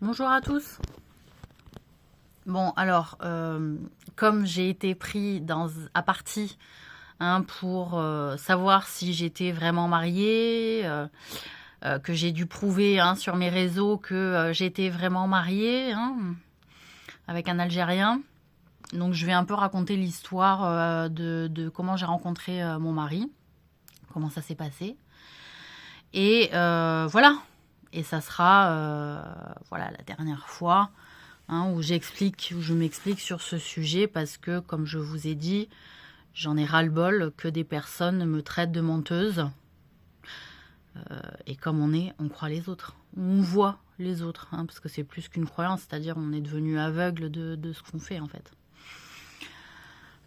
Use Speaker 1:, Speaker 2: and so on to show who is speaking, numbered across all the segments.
Speaker 1: Bonjour à tous. Bon, alors, comme j'ai été pris à partie pour savoir si j'étais vraiment mariée, que j'ai dû prouver sur mes réseaux que j'étais vraiment mariée avec un Algérien. Donc, je vais un peu raconter l'histoire de comment j'ai rencontré mon mari, comment ça s'est passé. Et voilà. Et ça sera voilà, la dernière fois où je m'explique sur ce sujet parce que, comme je vous ai dit, j'en ai ras-le-bol que des personnes me traitent de menteuse. Et comme on croit les autres. On voit les autres, parce que c'est plus qu'une croyance, c'est-à-dire on est devenu aveugle de ce qu'on fait, en fait.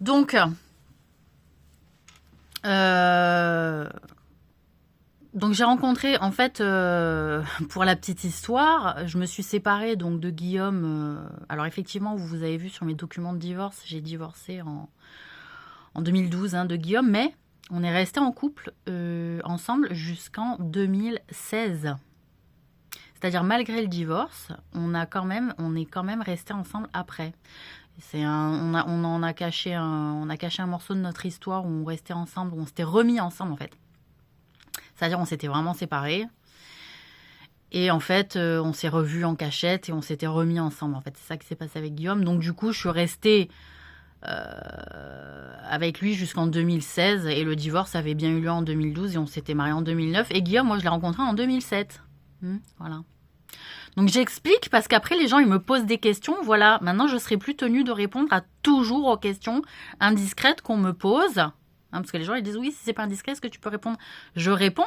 Speaker 1: Donc, j'ai rencontré, en fait, pour la petite histoire, je me suis séparée donc de Guillaume. Alors effectivement, vous avez vu sur mes documents de divorce, j'ai divorcé en 2012 de Guillaume, mais on est resté en couple ensemble jusqu'en 2016. C'est-à-dire malgré le divorce, on est quand même resté ensemble après. On a caché un morceau de notre histoire où on restait ensemble, où on s'était remis ensemble en fait. C'est-à-dire on s'était vraiment séparés. Et en fait, on s'est revus en cachette et on s'était remis ensemble. En fait, c'est ça qui s'est passé avec Guillaume. Donc du coup, je suis restée avec lui jusqu'en 2016 et le divorce avait bien eu lieu en 2012 et on s'était mariés en 2009. Et Guillaume, moi, je l'ai rencontré en 2007. Voilà. Donc j'explique parce qu'après les gens ils me posent des questions. Voilà, maintenant je serai plus tenue de répondre à toujours aux questions indiscrètes qu'on me pose. Parce que les gens ils disent oui, si c'est pas indiscret, est-ce que tu peux répondre? Je réponds.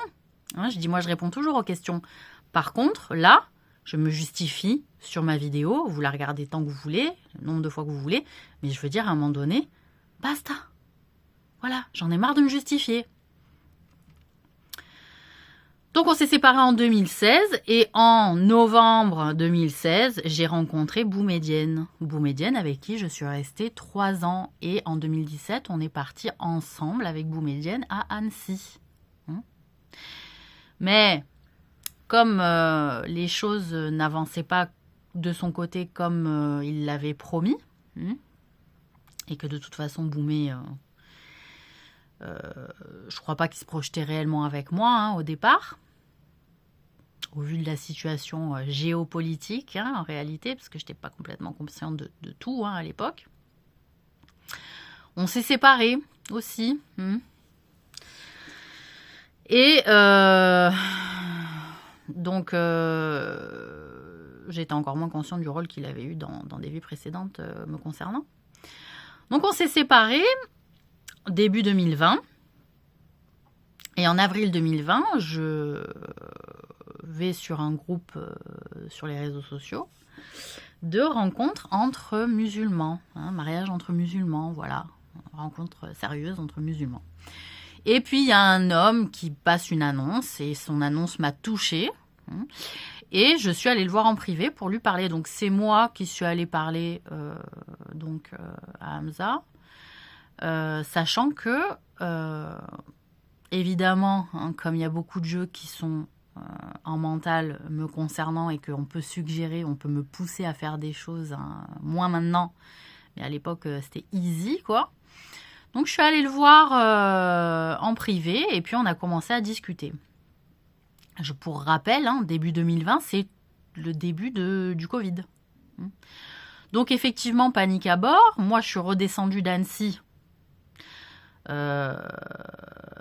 Speaker 1: Je dis moi je réponds toujours aux questions. Par contre, là, je me justifie sur ma vidéo. Vous la regardez tant que vous voulez, le nombre de fois que vous voulez. Mais je veux dire à un moment donné, basta. Voilà, j'en ai marre de me justifier. Donc on s'est séparés en 2016 et en novembre 2016, j'ai rencontré Boumedienne. Boumedienne avec qui je suis restée 3 ans et en 2017, on est parti ensemble avec Boumedienne à Annecy. Mais comme les choses n'avançaient pas de son côté comme il l'avait promis, et que de toute façon Boumé, je crois pas qu'il se projetait réellement avec moi au départ, au vu de la situation géopolitique en réalité, parce que je n'étais pas complètement consciente de tout à l'époque. On s'est séparés aussi. Et donc j'étais encore moins consciente du rôle qu'il avait eu dans des vies précédentes me concernant. Donc on s'est séparés début 2020. Et en avril 2020, je vais sur un groupe sur les réseaux sociaux de rencontres entre musulmans, mariage entre musulmans, voilà, rencontre sérieuse entre musulmans. Et puis il y a un homme qui passe une annonce et son annonce m'a touchée. Et je suis allée le voir en privé pour lui parler. Donc c'est moi qui suis allée parler à Hamza, sachant que évidemment, comme il y a beaucoup de jeux qui sont en mental me concernant et qu'on peut suggérer, on peut me pousser à faire des choses, moins maintenant, mais à l'époque c'était easy quoi. Donc je suis allée le voir en privé et puis on a commencé à discuter. Pour rappel, début 2020, c'est le début du Covid. Donc effectivement, panique à bord. Moi, je suis redescendue d'Annecy.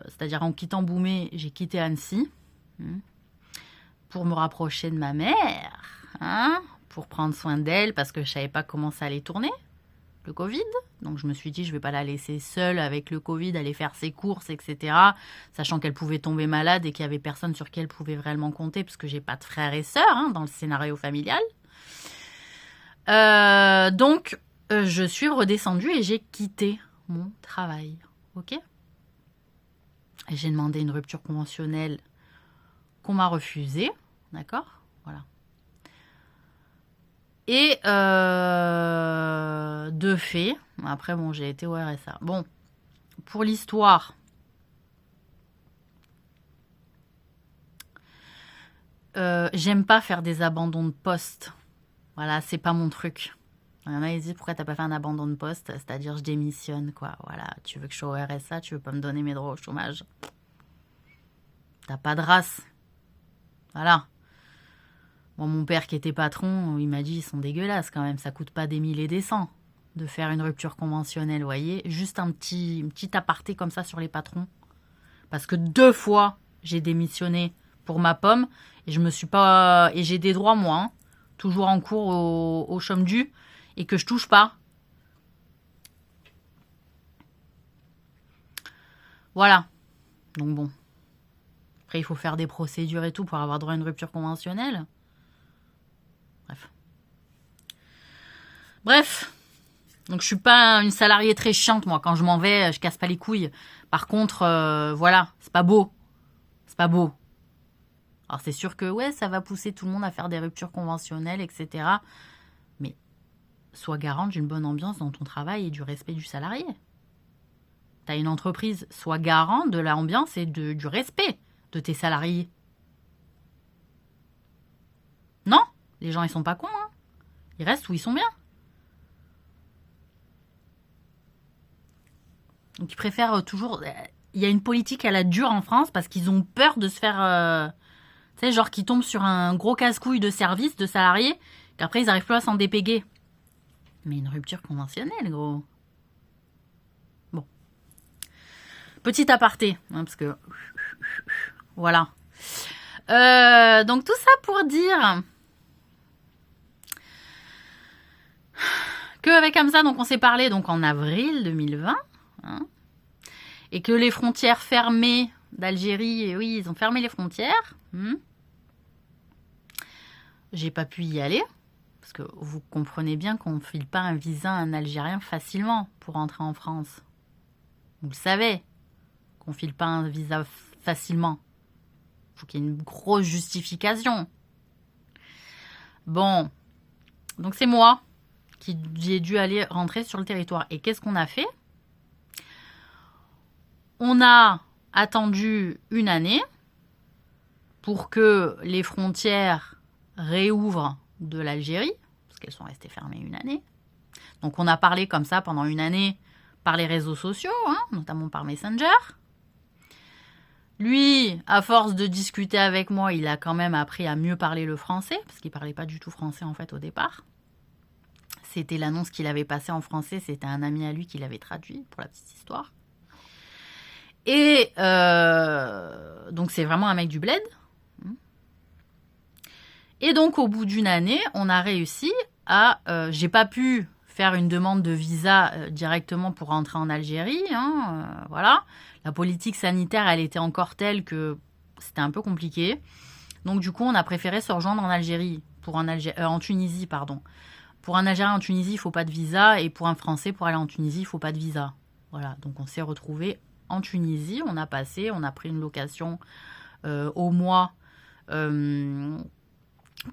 Speaker 1: C'est-à-dire en quittant Boumé, j'ai quitté Annecy pour me rapprocher de ma mère, pour prendre soin d'elle parce que je ne savais pas comment ça allait tourner, le Covid. Donc je me suis dit, je ne vais pas la laisser seule avec le Covid, aller faire ses courses, etc. Sachant qu'elle pouvait tomber malade et qu'il n'y avait personne sur qui elle pouvait réellement compter parce que j'ai pas de frères et sœurs dans le scénario familial. Donc je suis redescendue et j'ai quitté mon travail. Ok ? Et j'ai demandé une rupture conventionnelle qu'on m'a refusée. D'accord ? Voilà. Et de fait, après bon, j'ai été au RSA. Bon, pour l'histoire, j'aime pas faire des abandons de poste Voilà, c'est pas mon truc. Il y en a, ils disent pourquoi t'as pas fait un abandon de poste, c'est-à-dire je démissionne, quoi. Voilà, tu veux que je sois au RSA, tu veux pas me donner mes droits au chômage. T'as pas de race. Voilà. Moi, mon père qui était patron, il m'a dit ils sont dégueulasses quand même, ça coûte pas des mille et des cents de faire une rupture conventionnelle, vous voyez. Juste un petit aparté comme ça sur les patrons. Parce que 2 fois, j'ai démissionné pour ma pomme et je me suis pas et j'ai des droits moi, hein, toujours en cours au chôme dû et que je touche pas. Voilà. Donc bon. Après, il faut faire des procédures et tout pour avoir droit à une rupture conventionnelle. Bref. Donc je suis pas une salariée très chiante, moi. Quand je m'en vais, je casse pas les couilles. Par contre, voilà, c'est pas beau. C'est pas beau. Alors c'est sûr que ouais, ça va pousser tout le monde à faire des ruptures conventionnelles, etc. Mais sois garante d'une bonne ambiance dans ton travail et du respect du salarié. T'as une entreprise, sois garant de l'ambiance et du respect de tes salariés. Non, les gens ils sont pas cons, hein. Ils restent où ils sont bien. Donc ils préfèrent toujours. Il y a une politique à la dure en France parce qu'ils ont peur de se faire. Tu sais, genre qu'ils tombent sur un gros casse-couille de service, de salariés, qu'après ils n'arrivent plus à s'en dépéguer. Mais une rupture conventionnelle, gros. Bon. Petit aparté, hein, parce que. Voilà. Donc tout ça pour dire que avec Hamza, donc on s'est parlé donc en avril 2020. Hein, et que les frontières fermées d'Algérie, oui, ils ont fermé les frontières. J'ai pas pu y aller, parce que vous comprenez bien qu'on ne file pas un visa à un Algérien facilement pour entrer en France. Vous le savez, qu'on ne file pas un visa facilement. Il faut qu'il y ait une grosse justification. Bon, donc c'est moi qui ai dû aller rentrer sur le territoire. Et qu'est-ce qu'on a fait ? On a attendu une année pour que les frontières réouvrent de l'Algérie, parce qu'elles sont restées fermées une année. Donc on a parlé comme ça pendant une année par les réseaux sociaux, hein, notamment par Messenger. Lui, à force de discuter avec moi, il a quand même appris à mieux parler le français, parce qu'il ne parlait pas du tout français en fait au départ. C'était l'annonce qu'il avait passée en français, c'était un ami à lui qui l'avait traduit, pour la petite histoire. Et donc c'est vraiment un mec du bled. Et donc au bout d'une année, on a réussi à... j'ai pas pu faire une demande de visa directement pour rentrer en Algérie. Hein, voilà. La politique sanitaire, elle était encore telle que c'était un peu compliqué. Donc du coup, on a préféré se rejoindre en Algérie, en Tunisie, pardon. Pour un Algérien en Tunisie, il ne faut pas de visa. Et pour un Français, pour aller en Tunisie, il ne faut pas de visa. Voilà, donc on s'est retrouvés en Tunisie. On a pris une location au mois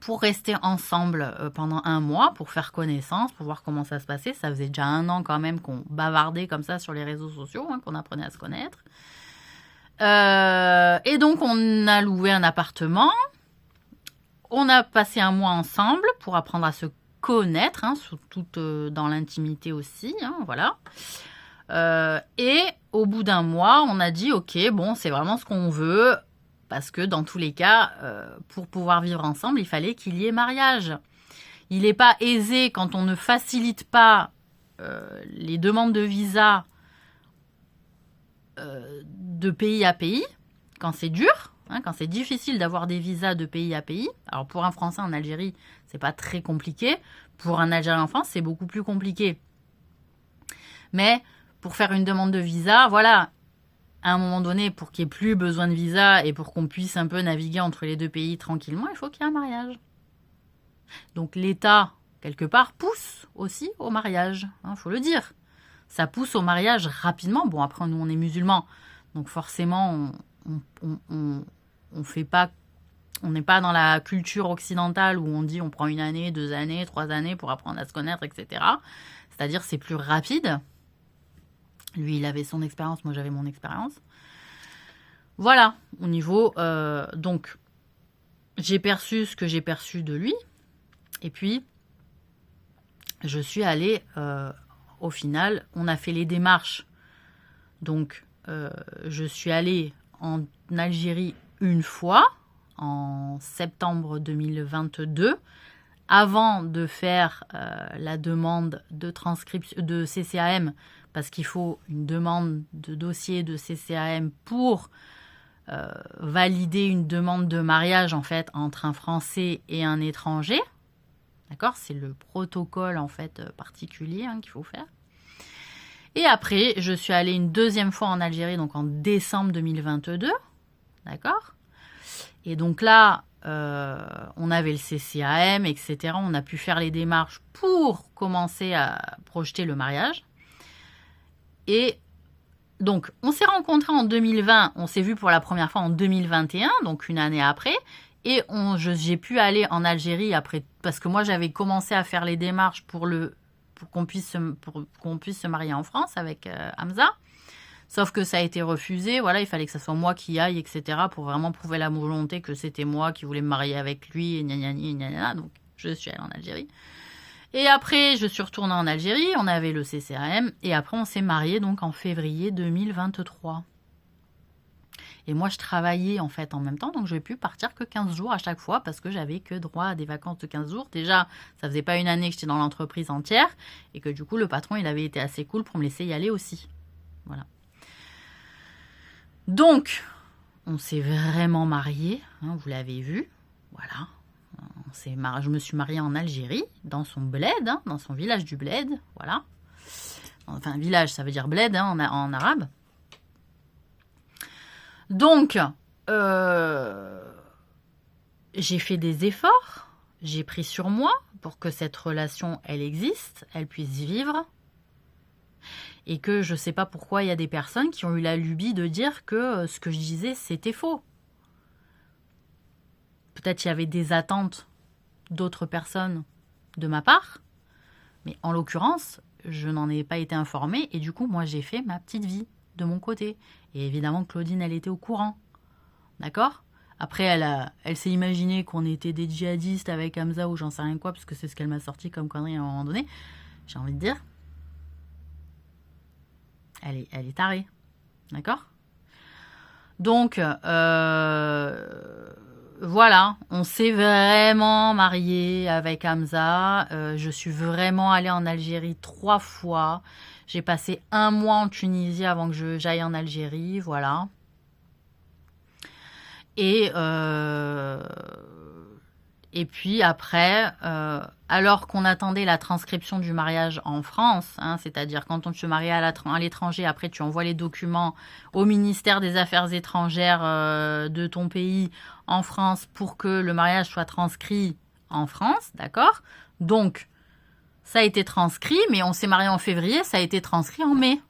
Speaker 1: pour rester ensemble pendant 1 mois, pour faire connaissance, pour voir comment ça se passait. Ça faisait déjà 1 an quand même qu'on bavardait comme ça sur les réseaux sociaux, hein, qu'on apprenait à se connaître. Et donc on a loué un appartement. On a passé 1 mois ensemble pour apprendre à se connaître, hein, surtout dans l'intimité aussi, hein, voilà. Et au bout d'1 mois, on a dit ok, bon, c'est vraiment ce qu'on veut, parce que dans tous les cas, pour pouvoir vivre ensemble, il fallait qu'il y ait mariage. Il n'est pas aisé quand on ne facilite pas les demandes de visa de pays à pays, quand c'est dur, hein, quand c'est difficile d'avoir des visas de pays à pays. Alors pour un Français en Algérie, c'est pas très compliqué. Pour un Algérien en France, c'est beaucoup plus compliqué. Mais pour faire une demande de visa, voilà, à un moment donné, pour qu'il n'y ait plus besoin de visa et pour qu'on puisse un peu naviguer entre les 2 pays tranquillement, il faut qu'il y ait un mariage. Donc l'État, quelque part, pousse aussi au mariage, hein, faut le dire. Ça pousse au mariage rapidement. Bon, après, nous, on est musulmans, donc forcément, on fait pas... On n'est pas dans la culture occidentale où on dit on prend 1 année, 2 années, 3 années pour apprendre à se connaître, etc. C'est-à-dire c'est plus rapide. Lui, il avait son expérience, moi j'avais mon expérience. Voilà, au niveau... donc, j'ai perçu ce que j'ai perçu de lui. Et puis, je suis allée, au final, on a fait les démarches. Donc, je suis allée en Algérie une fois, en septembre 2022, avant de faire la demande de transcription de CCAM, parce qu'il faut une demande de dossier de CCAM pour valider une demande de mariage en fait entre un Français et un étranger. D'accord? C'est le protocole en fait particulier qu'il faut faire. Et après, je suis allée une deuxième fois en Algérie, donc en décembre 2022. D'accord? Et donc là, on avait le CCAM, etc. On a pu faire les démarches pour commencer à projeter le mariage. Et donc, on s'est rencontrés en 2020, on s'est vu pour la première fois en 2021, donc une année après. Et j'ai pu aller en Algérie après, parce que moi, j'avais commencé à faire les démarches pour qu'on puisse se marier en France avec Hamza. Sauf que ça a été refusé, voilà, il fallait que ce soit moi qui aille, etc. pour vraiment prouver la volonté que c'était moi qui voulais me marier avec lui, et gna gna gna gna. Donc, je suis allée en Algérie. Et après, je suis retournée en Algérie, on avait le CCAM, et après, on s'est mariés donc en février 2023. Et moi, je travaillais en fait en même temps, donc je n'ai pu partir que 15 jours à chaque fois parce que j'avais que droit à des vacances de 15 jours. Déjà, ça faisait pas une année que j'étais dans l'entreprise entière, et que du coup, le patron, il avait été assez cool pour me laisser y aller aussi. Voilà. Donc, on s'est vraiment mariés, vous l'avez vu, voilà. Je me suis mariée en Algérie, dans son bled, dans son village du bled, voilà. Enfin, village, ça veut dire bled en arabe. Donc, j'ai fait des efforts, j'ai pris sur moi pour que cette relation, elle existe, elle puisse vivre. Et que je ne sais pas pourquoi il y a des personnes qui ont eu la lubie de dire que ce que je disais, c'était faux. Peut-être il y avait des attentes d'autres personnes de ma part, mais en l'occurrence, je n'en ai pas été informée et du coup, moi, j'ai fait ma petite vie de mon côté. Et évidemment, Claudine, elle était au courant. D'accord ? Après, elle s'est imaginée qu'on était des djihadistes avec Hamza ou j'en sais rien quoi, parce que c'est ce qu'elle m'a sorti comme connerie à un moment donné. J'ai envie de dire. Elle est tarée. D'accord ? Donc, voilà, on s'est vraiment marié avec Hamza. Je suis vraiment allée en Algérie 3 fois. J'ai passé 1 mois en Tunisie avant que j'aille en Algérie, voilà. Et puis après, alors qu'on attendait la transcription du mariage en France, c'est-à-dire quand on se marie à l'étranger, après tu envoies les documents au ministère des Affaires étrangères de ton pays en France pour que le mariage soit transcrit en France, d'accord? Donc, ça a été transcrit, mais on s'est marié en février, ça a été transcrit en mai.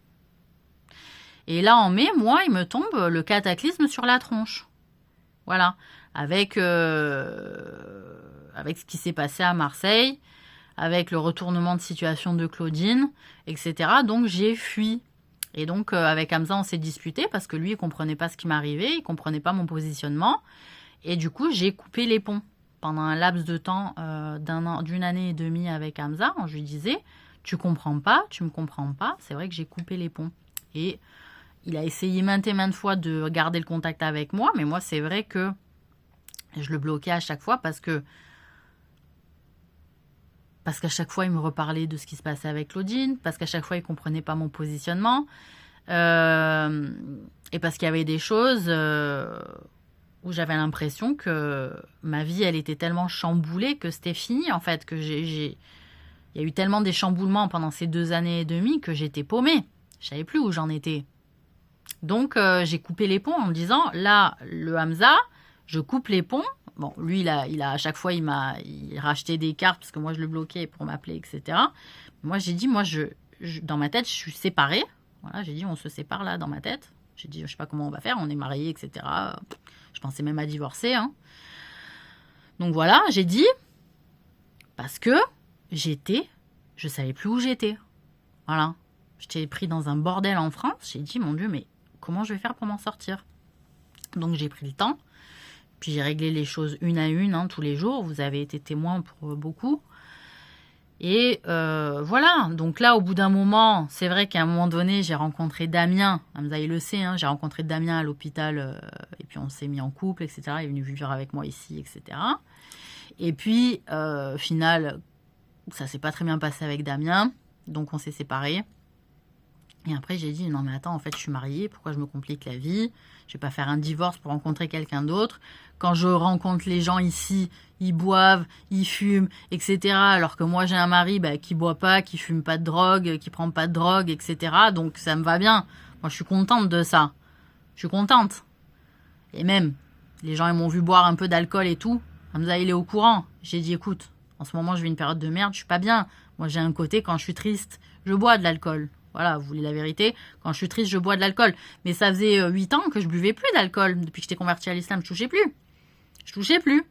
Speaker 1: Et là, en mai, moi, il me tombe le cataclysme sur la tronche. Voilà. Avec ce qui s'est passé à Marseille, avec le retournement de situation de Claudine, etc. Donc, j'ai fui. Et donc, avec Hamza, on s'est disputé parce que lui, il ne comprenait pas ce qui m'arrivait, il ne comprenait pas mon positionnement. Et du coup, j'ai coupé les ponts pendant un laps de temps d'une année et demie avec Hamza. Je lui disais, tu comprends pas, tu me comprends pas. C'est vrai que j'ai coupé les ponts. Et il a essayé maintes et maintes fois de garder le contact avec moi, mais moi, c'est vrai que je le bloquais à chaque fois parce qu'à chaque fois, il me reparlait de ce qui se passait avec Claudine, parce qu'à chaque fois, il ne comprenait pas mon positionnement, et parce qu'il y avait des choses où j'avais l'impression que ma vie, elle était tellement chamboulée que c'était fini, en fait, que il y a eu tellement des chamboulements pendant ces 2 années et demie que j'étais paumée. Je ne savais plus où j'en étais. Donc, j'ai coupé les ponts en me disant, là, le Hamza, je coupe les ponts. Bon, lui, il a à chaque fois, il rachetait des cartes parce que moi, je le bloquais pour m'appeler, etc. Moi, j'ai dit, dans ma tête, je suis séparée. Voilà, j'ai dit, on se sépare là, dans ma tête. J'ai dit, je sais pas comment on va faire, on est mariés, etc. Je pensais même à divorcer. Donc voilà, j'ai dit, parce que je savais plus où j'étais. Voilà. J'étais pris dans un bordel en France. J'ai dit, mon Dieu, mais comment je vais faire pour m'en sortir? Donc j'ai pris le temps. Puis j'ai réglé les choses une à une, tous les jours. Vous avez été témoin pour beaucoup. Et voilà, donc là, au bout d'un moment, c'est vrai qu'à un moment donné, j'ai rencontré Damien, Hamza il le sait, hein, j'ai rencontré Damien à l'hôpital, et puis on s'est mis en couple, etc. Il est venu vivre avec moi ici, etc. Et puis, au final, ça s'est pas très bien passé avec Damien, donc on s'est séparés. Et après, j'ai dit, non mais attends, en fait, je suis mariée, pourquoi je me complique la vie? Je vais pas faire un divorce pour rencontrer quelqu'un d'autre. Quand je rencontre les gens ici, ils boivent, ils fument, etc. Alors que moi, j'ai un mari qui boit pas, qui fume pas de drogue, qui prend pas de drogue, etc. Donc ça me va bien. Moi, je suis contente de ça. Je suis contente. Et même, les gens, ils m'ont vu boire un peu d'alcool et tout. Hamza, il est au courant. J'ai dit, écoute, en ce moment, je vis une période de merde, je suis pas bien. Moi, j'ai un côté, quand je suis triste, je bois de l'alcool. Voilà, vous voulez la vérité. Quand je suis triste, je bois de l'alcool. Mais ça faisait 8 ans que je buvais plus d'alcool. Depuis que j'étais convertie à l'islam, je touchais plus. Je touchais plus.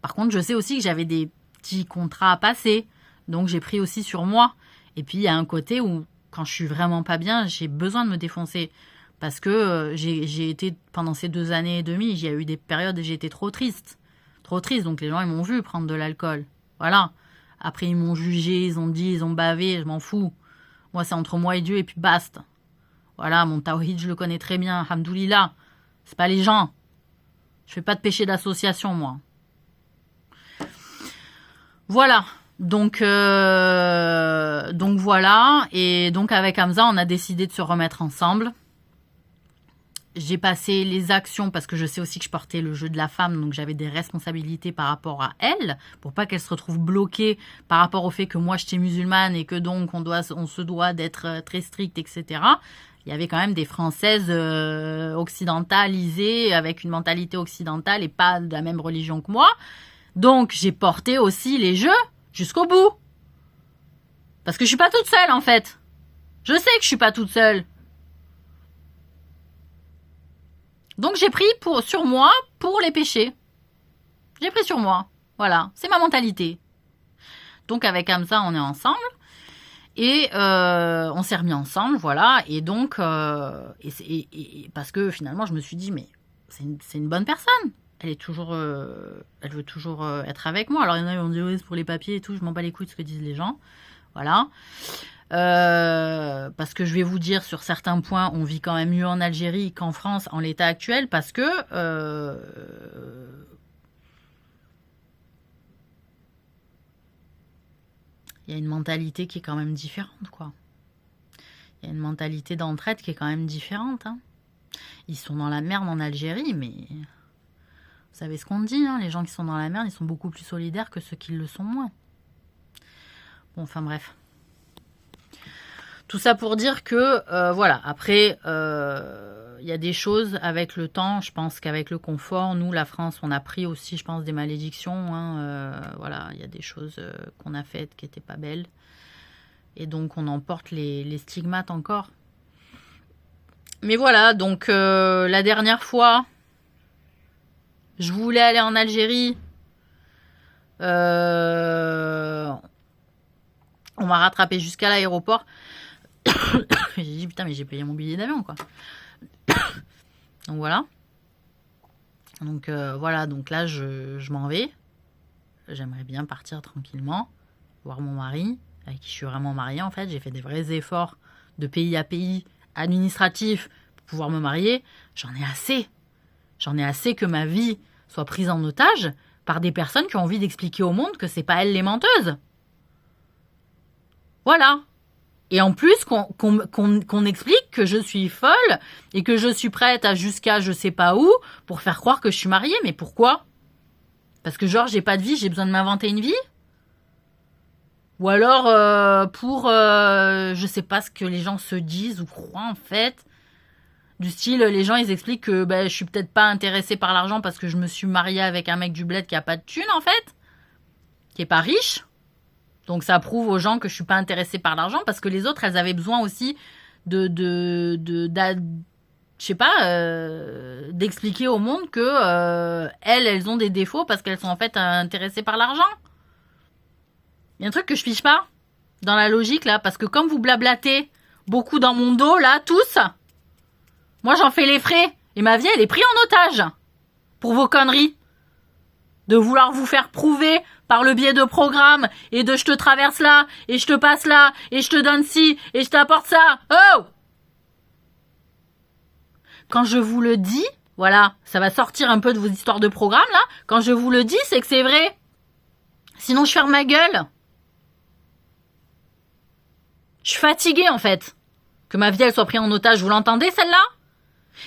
Speaker 1: Par contre, je sais aussi que j'avais des petits contrats à passer. Donc, j'ai pris aussi sur moi. Et puis, il y a un côté où, quand je suis vraiment pas bien, j'ai besoin de me défoncer. Parce que j'ai été, pendant ces 2 années et demie, il y a eu des périodes où j'ai été trop triste. Trop triste. Donc, les gens, ils m'ont vu prendre de l'alcool. Voilà. Après, ils m'ont jugé, ils ont dit, ils ont bavé, je m'en fous. Moi, c'est entre moi et Dieu et puis basta. Voilà, mon tawhid, je le connais très bien. Alhamdoulilah. C'est pas les gens. Je fais pas de péché d'association, moi. Voilà. Donc voilà. Et donc, avec Hamza, on a décidé de se remettre ensemble. J'ai passé les actions parce que je sais aussi que je portais le jeu de la femme, donc j'avais des responsabilités par rapport à elle, pour pas qu'elle se retrouve bloquée par rapport au fait que moi j'étais musulmane et que donc on se doit d'être très strict, etc. Il y avait quand même des Françaises occidentalisées avec une mentalité occidentale et pas de la même religion que moi. Donc j'ai porté aussi les jeux jusqu'au bout. Parce que je suis pas toute seule en fait. Je sais que je suis pas toute seule. Donc j'ai pris sur moi pour les péchés. J'ai pris sur moi. Voilà, c'est ma mentalité. Donc avec Hamza, on est ensemble. Et on s'est remis ensemble, voilà. Et donc, parce que finalement, je me suis dit, mais c'est une bonne personne. Elle veut toujours être avec moi. Alors il y en a qui vont dire, oui, c'est pour les papiers et tout. Je m'en bats les couilles de ce que disent les gens. Voilà. Parce que je vais vous dire sur certains points, on vit quand même mieux en Algérie qu'en France en l'état actuel parce que il y a une mentalité qui est quand même différente, quoi. Il y a une mentalité d'entraide qui est quand même différente. Hein. Ils sont dans la merde en Algérie, mais vous savez ce qu'on dit, hein, les gens qui sont dans la merde, ils sont beaucoup plus solidaires que ceux qui le sont moins. Bon, enfin bref. Tout ça pour dire que, voilà, après, il y a des choses avec le temps, je pense qu'avec le confort, nous, la France, on a pris aussi, je pense, des malédictions. Hein, voilà, il y a des choses qu'on a faites qui n'étaient pas belles. Et donc, on en porte les stigmates encore. Mais voilà, donc, la dernière fois, je voulais aller en Algérie. On m'a rattrapé jusqu'à l'aéroport. J'ai dit putain mais j'ai payé mon billet d'avion quoi. Donc voilà. Donc voilà, donc là je m'en vais. J'aimerais bien partir tranquillement, voir mon mari, avec qui je suis vraiment mariée en fait. J'ai fait des vrais efforts de pays à pays administratifs pour pouvoir me marier. J'en ai assez. J'en ai assez que ma vie soit prise en otage par des personnes qui ont envie d'expliquer au monde que c'est pas elles les menteuses. Voilà. Et en plus, qu'on explique que je suis folle et que je suis prête à jusqu'à je sais pas où pour faire croire que je suis mariée. Mais pourquoi? Parce que genre, j'ai pas de vie, j'ai besoin de m'inventer une vie? Ou alors pour, je sais pas ce que les gens se disent ou croient en fait. Du style, les gens, ils expliquent que je suis peut-être pas intéressée par l'argent parce que je me suis mariée avec un mec du bled qui a pas de thune en fait. Qui est pas riche. Donc ça prouve aux gens que je suis pas intéressée par l'argent parce que les autres, elles avaient besoin aussi je sais pas, d'expliquer au monde que elles ont des défauts parce qu'elles sont en fait intéressées par l'argent. Il y a un truc que je fiche pas dans la logique là parce que comme vous blablatez beaucoup dans mon dos là, tous, moi j'en fais les frais et ma vie elle est prise en otage pour vos conneries. De vouloir vous faire prouver par le biais de programmes et de je te traverse là, et je te passe là, et je te donne ci, et je t'apporte ça. Oh! Quand je vous le dis, voilà, ça va sortir un peu de vos histoires de programme là. Quand je vous le dis, c'est que c'est vrai. Sinon, je ferme ma gueule. Je suis fatiguée en fait. Que ma vie elle soit prise en otage, vous l'entendez celle-là?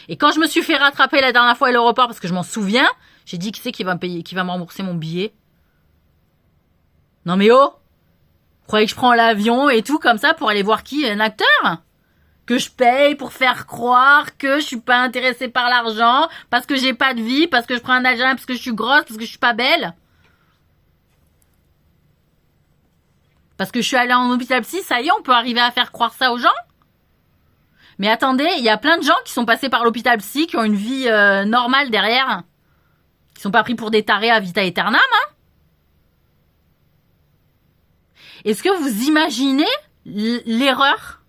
Speaker 1: Et quand je me suis fait rattraper la dernière fois à l'aéroport, parce que je m'en souviens, j'ai dit qui c'est qui va me payer, qui va me rembourser mon billet? Non mais oh! Vous croyez que je prends l'avion et tout comme ça pour aller voir qui? Un acteur? Que je paye pour faire croire que je suis pas intéressée par l'argent, parce que j'ai pas de vie, parce que je prends un Algérien, parce que je suis grosse, parce que je suis pas belle? Parce que je suis allée en hôpital psy, ça y est, on peut arriver à faire croire ça aux gens? Mais attendez, il y a plein de gens qui sont passés par l'hôpital psy, qui ont une vie normale derrière, qui sont pas pris pour des tarés à vita aeternam, hein? Est-ce que vous imaginez l'erreur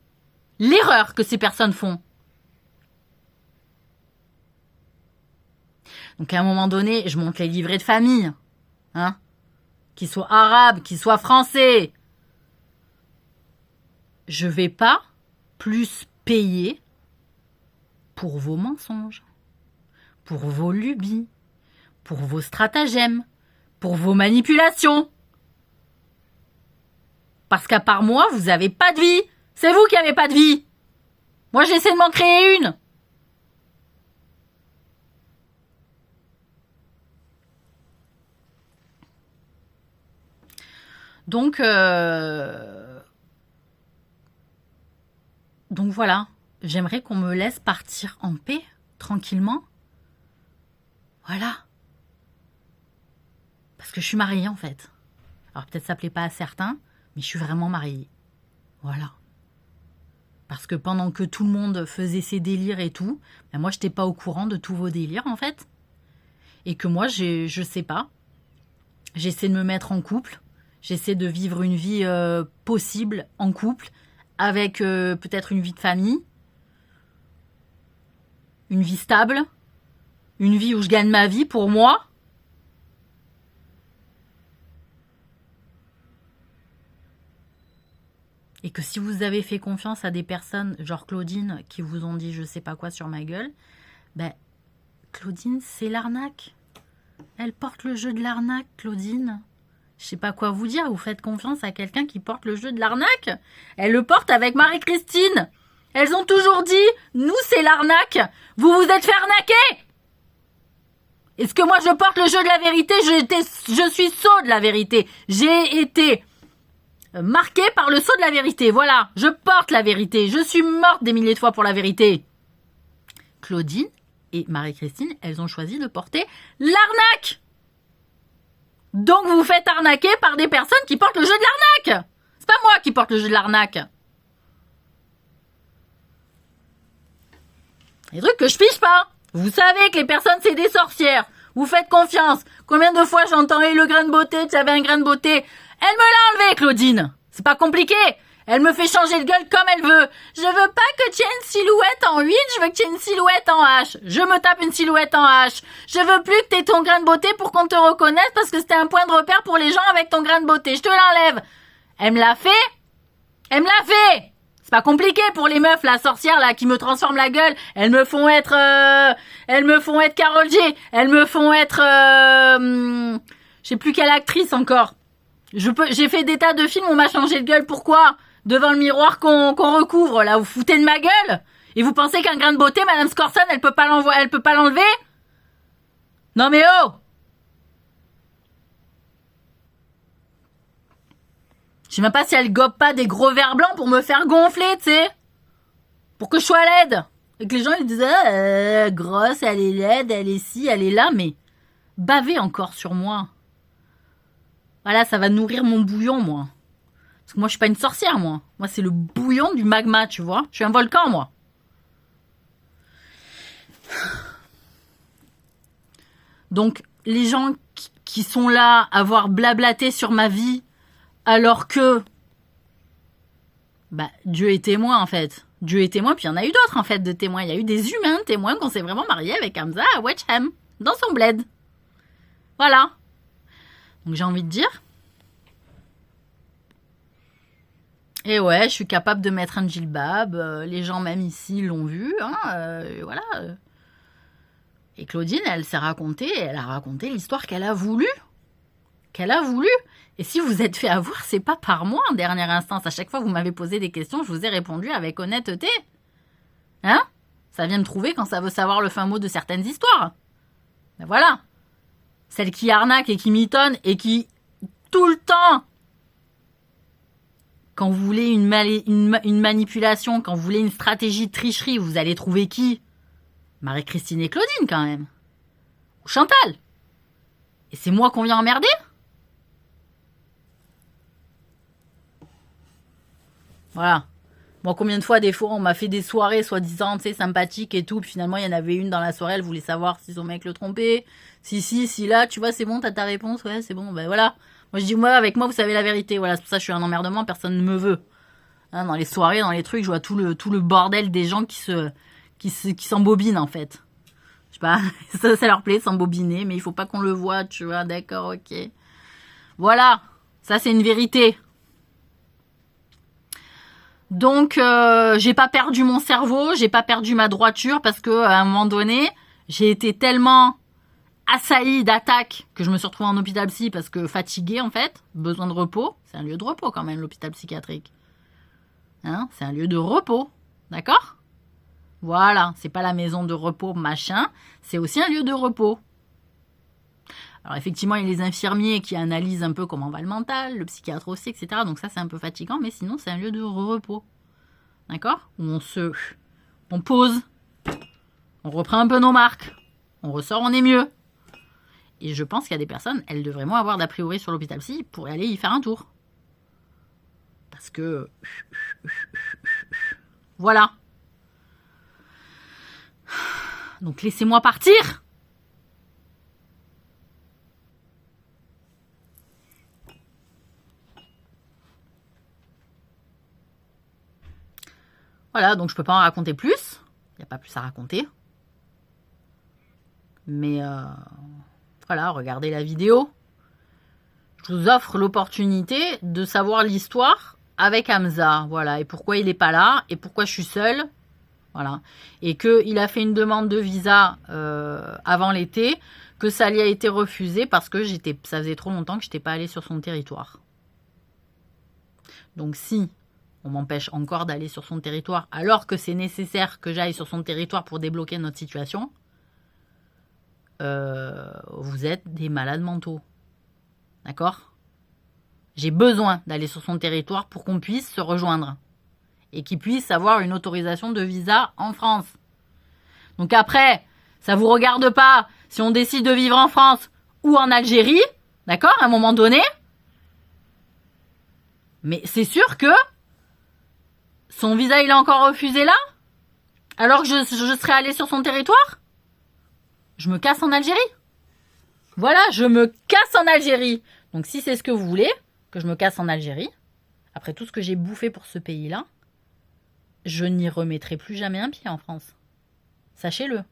Speaker 1: que ces personnes font? Donc à un moment donné, je monte les livrets de famille, hein, qu'ils soient arabes, qu'ils soient français. Je vais pas plus payer pour vos mensonges, pour vos lubies, pour vos stratagèmes, pour vos manipulations. Parce qu'à part moi, vous avez pas de vie. C'est vous qui avez pas de vie. Moi, j'essaie de m'en créer une. Donc voilà, j'aimerais qu'on me laisse partir en paix, tranquillement. Voilà. Parce que je suis mariée en fait. Alors peut-être ça plaît pas à certains, mais je suis vraiment mariée. Voilà. Parce que pendant que tout le monde faisait ses délires et tout, ben moi, je n'étais pas au courant de tous vos délires, en fait. Et que moi, je sais pas. J'essaie de me mettre en couple. J'essaie de vivre une vie possible en couple, avec peut-être une vie de famille, une vie stable, une vie où je gagne ma vie pour moi. Et que si vous avez fait confiance à des personnes, genre Claudine, qui vous ont dit je sais pas quoi sur ma gueule, ben, Claudine, c'est l'arnaque. Elle porte le jeu de l'arnaque, Claudine. Je sais pas quoi vous dire, vous faites confiance à quelqu'un qui porte le jeu de l'arnaque? Elle le porte avec Marie-Christine. Elles ont toujours dit, nous c'est l'arnaque. Vous vous êtes fait arnaquer. Est-ce que moi je porte le jeu de la vérité? Je suis sot de la vérité. J'ai été marqué par le sceau de la vérité. Voilà, je porte la vérité. Je suis morte des milliers de fois pour la vérité. Claudine et Marie-Christine, elles ont choisi de porter l'arnaque. Donc vous vous faites arnaquer par des personnes qui portent le jeu de l'arnaque. C'est pas moi qui porte le jeu de l'arnaque. Les trucs que je fiche pas. Vous savez que les personnes c'est des sorcières. Vous faites confiance. Combien de fois j'entends le grain de beauté, tu avais un grain de beauté. Elle me l'a enlevé, Claudine. C'est pas compliqué. Elle me fait changer de gueule comme elle veut. Je veux pas que tu aies une silhouette en 8, je veux que tu aies une silhouette en H. Je me tape une silhouette en H. Je veux plus que tu aies ton grain de beauté pour qu'on te reconnaisse parce que c'était un point de repère pour les gens avec ton grain de beauté. Je te l'enlève. Elle me l'a fait. Elle me l'a fait. C'est pas compliqué pour les meufs, la sorcière là qui me transforme la gueule. Elles me font être Karol G. Elles me font être je sais plus quelle actrice encore. J'ai fait des tas de films, on m'a changé de gueule. Pourquoi? Devant le miroir qu'on recouvre, là, vous foutez de ma gueule? Et vous pensez qu'un grain de beauté, Madame Scorson, elle peut pas l'enlever? Non mais oh! Je sais même pas si elle gobe pas des gros verres blancs pour me faire gonfler, tu sais. Pour que je sois laide. Et que les gens ils disent grosse, elle est laide, elle est ci, elle est là, mais bavez encore sur moi. Voilà, ça va nourrir mon bouillon, moi. Parce que moi, je suis pas une sorcière, moi. Moi, c'est le bouillon du magma, tu vois. Je suis un volcan, moi. Donc, les gens qui sont là à avoir blablaté sur ma vie, alors que Dieu est témoin, en fait. Dieu est témoin, puis il y en a eu d'autres, en fait, de témoins. Il y a eu des humains témoins qu'on s'est vraiment mariés avec Hamza à Wetcham, dans son bled. Voilà. Donc j'ai envie de dire. Et ouais, je suis capable de mettre un djellab. Les gens même ici l'ont vu. Hein, voilà. Et Claudine, elle a raconté l'histoire qu'elle a voulu. Qu'elle a voulu. Et si vous êtes fait avoir, c'est pas par moi en dernière instance. À chaque fois que vous m'avez posé des questions, je vous ai répondu avec honnêteté. Hein? Ça vient me trouver quand ça veut savoir le fin mot de certaines histoires. Ben voilà. Celle qui arnaque et qui mitonne et qui, tout le temps, quand vous voulez une manipulation, quand vous voulez une stratégie de tricherie, vous allez trouver qui? Marie-Christine et Claudine, quand même. Ou Chantal. Et c'est moi qu'on vient emmerder? Voilà. Bon, combien de fois, des fois, on m'a fait des soirées soi-disant, tu sais, sympathiques et tout, puis finalement, il y en avait une dans la soirée, elle voulait savoir si son mec le trompait, si là, tu vois, c'est bon, t'as ta réponse, ouais, c'est bon, ben voilà. Moi, je dis, moi, avec moi, vous savez la vérité, voilà, c'est pour ça que je suis un emmerdement, personne ne me veut. Hein, dans les soirées, dans les trucs, je vois tout le bordel des gens qui s'embobinent, en fait. Je sais pas, ça leur plaît de s'embobiner, mais il faut pas qu'on le voit, tu vois, d'accord, ok. Voilà, ça c'est une vérité. Donc, j'ai pas perdu mon cerveau, j'ai pas perdu ma droiture parce que à un moment donné, j'ai été tellement assaillie d'attaques que je me suis retrouvée en hôpital psy parce que fatiguée en fait, besoin de repos. C'est un lieu de repos quand même l'hôpital psychiatrique. Hein, c'est un lieu de repos, d'accord? Voilà, c'est pas la maison de repos machin, c'est aussi un lieu de repos. Alors effectivement, il y a les infirmiers qui analysent un peu comment va le mental, le psychiatre aussi, etc. Donc ça, c'est un peu fatigant, mais sinon, c'est un lieu de repos. D'accord? Où on pose, on reprend un peu nos marques, on ressort, on est mieux. Et je pense qu'il y a des personnes, elles devraient moins avoir d'a priori sur l'hôpital psy pour aller y faire un tour. Parce que... Voilà. Donc laissez-moi partir. Voilà, donc je peux pas en raconter plus. Il n'y a pas plus à raconter. Mais voilà, regardez la vidéo. Je vous offre l'opportunité de savoir l'histoire avec Hamza. Voilà, et pourquoi il n'est pas là, et pourquoi je suis seule. Voilà. Et qu'il a fait une demande de visa avant l'été, que ça lui a été refusé parce que ça faisait trop longtemps que je n'étais pas allée sur son territoire. Donc si on m'empêche encore d'aller sur son territoire alors que c'est nécessaire que j'aille sur son territoire pour débloquer notre situation, vous êtes des malades mentaux. D'accord? J'ai besoin d'aller sur son territoire pour qu'on puisse se rejoindre et qu'il puisse avoir une autorisation de visa en France. Donc après, ça vous regarde pas si on décide de vivre en France ou en Algérie, d'accord, à un moment donné. Mais c'est sûr que son visa, il est encore refusé là, alors que je serais allée sur son territoire. Je me casse en Algérie. Voilà, je me casse en Algérie. Donc si c'est ce que vous voulez, que je me casse en Algérie, après tout ce que j'ai bouffé pour ce pays-là, je n'y remettrai plus jamais un pied en France. Sachez-le.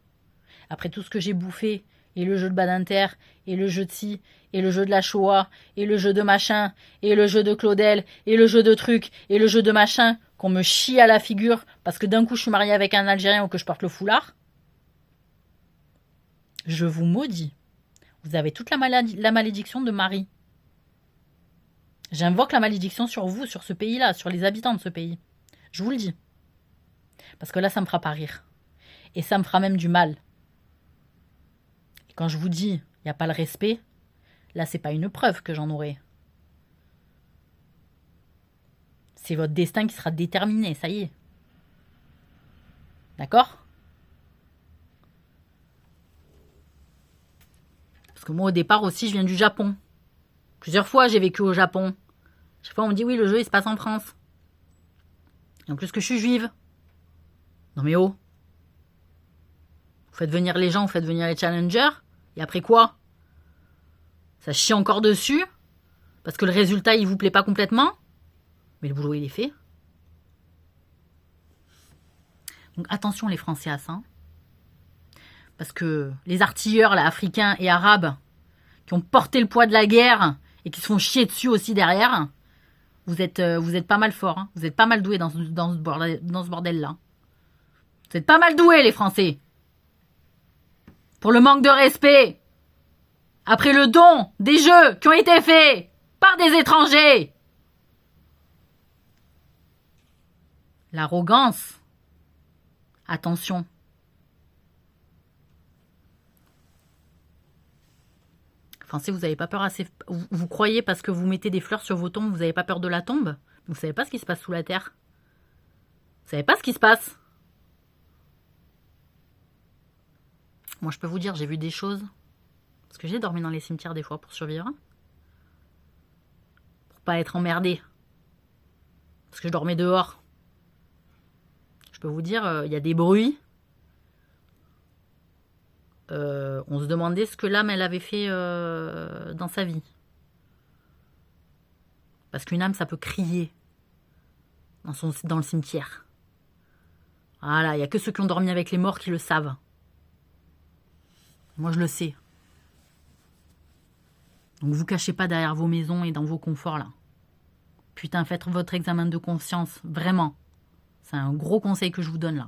Speaker 1: Après tout ce que j'ai bouffé, et le jeu de Badinter, et le jeu de ci, et le jeu de la Shoah, et le jeu de machin, et le jeu de Claudel, et le jeu de truc, et le jeu de machin, qu'on me chie à la figure parce que d'un coup je suis mariée avec un Algérien ou que je porte le foulard, je vous maudis. Vous avez toute la malédiction de Marie. J'invoque la malédiction sur vous, sur ce pays-là, sur les habitants de ce pays. Je vous le dis. Parce que là, ça me fera pas rire. Et ça me fera même du mal. Et quand je vous dis, il n'y a pas le respect, là, c'est pas une preuve que j'en aurai. C'est votre destin qui sera déterminé, ça y est. D'accord? Parce que moi, au départ aussi, je viens du Japon. Plusieurs fois, j'ai vécu au Japon. Chaque fois, on me dit, oui, le jeu, il se passe en France. Et en plus que je suis juive. Non mais oh. Vous faites venir les gens, vous faites venir les challengers. Et après quoi? Ça chie encore dessus? Parce que le résultat, il vous plaît pas complètement? Mais le boulot, il est fait. Donc attention les Français à ça. Parce que les artilleurs là, africains et arabes qui ont porté le poids de la guerre et qui se font chier dessus aussi derrière, vous êtes pas mal fort. Hein. Vous êtes pas mal doués dans ce bordel-là. Vous êtes pas mal doués, les Français. Pour le manque de respect. Après le don des jeux qui ont été faits par des étrangers. L'arrogance. Attention. Français, vous n'avez pas peur assez... Vous croyez parce que vous mettez des fleurs sur vos tombes, vous n'avez pas peur de la tombe? Vous savez pas ce qui se passe sous la terre. Vous savez pas ce qui se passe. Moi, je peux vous dire, j'ai vu des choses. Parce que j'ai dormi dans les cimetières des fois pour survivre. Pour pas être emmerdé. Parce que je dormais dehors. Je peux vous dire, il y a des bruits. On se demandait ce que l'âme elle avait fait dans sa vie. Parce qu'une âme, ça peut crier dans le cimetière. Voilà, il n'y a que ceux qui ont dormi avec les morts qui le savent. Moi, je le sais. Donc, vous cachez pas derrière vos maisons et dans vos conforts, là. Putain, faites votre examen de conscience, vraiment. C'est un gros conseil que je vous donne, là.